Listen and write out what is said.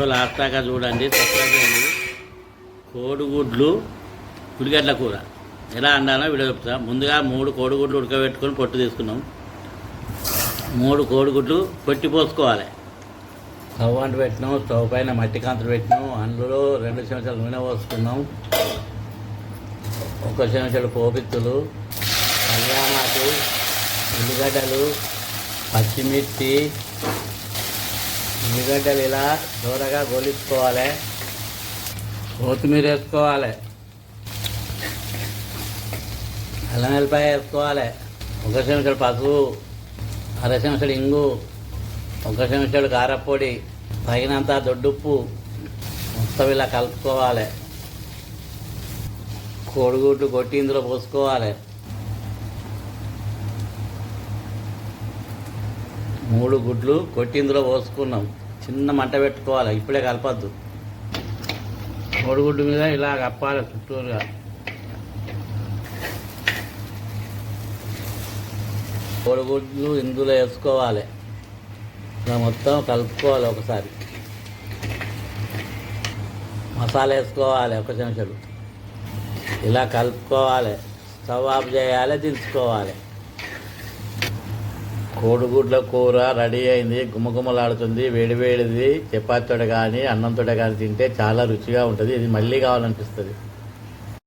Last దాకా చూడండి. Subscribe. కోడిగుడ్లు ఉల్లిగడ్డ కూర ఎలా అండాలో వీడియో చెప్తా. ముందుగా 3 కోడిగుడ్లు ఉడకబెట్టుకొని పొట్టు తీసుకున్నాం. 3 కోడిగుడ్లు పొట్టి పోసుకోవాలి. స్టవ్ అంటు పెట్టినాం. స్టవ్ పైన మట్టి కాంతలు పెట్టినాం. అందులో 2 చెంచాలు నూనె పోసుకున్నాం. 1 చెంచాడు పోపిత్తులు, కళ్యామాకు, ఉల్లిగడ్డలు, పచ్చిమిర్చి. ఉల్లిగడ్డలు ఇలా దూరగా గోలించుకోవాలి. కొత్తిమీర వేసుకోవాలి. అల్లం వెల్లిపాయ వేసుకోవాలి. 1 చెంచాడు పసుపు, 1/2 చెంచాడు ఇంగు, 1 చెంచాడు కారపొడి, తగినంత దొడ్డుప్పు. మొత్తం ఇలా కలుపుకోవాలి. కోడిగుడ్డు కొట్టి ఇందులో పోసుకోవాలి. 3 గుడ్లు కొట్టి ఇందులో పోసుకున్నాం. చిన్న మంట పెట్టుకోవాలి. ఇప్పుడే కలపద్దు. కోడిగుడ్డు మీద ఇలా కప్పాలి చుట్టూరుగా. కోడిగుడ్లు ఇందులో వేసుకోవాలి. ఇలా మొత్తం కలుపుకోవాలి. ఒకసారి మసాలా వేసుకోవాలి. 1 చెంచాడు. ఇలా కలుపుకోవాలి. స్టవ్ ఆఫ్ చేయాలి. దించుకోవాలి. కోడిగుడ్ల కూర రెడీ అయింది. గుమ్మగుమ్మలాడుతుంది. వేడివేడిది చపాతీతో కానీ అన్నంతో కానీ తింటే చాలా రుచిగా ఉంటుంది. ఇది మళ్ళీ కావాలనిపిస్తుంది.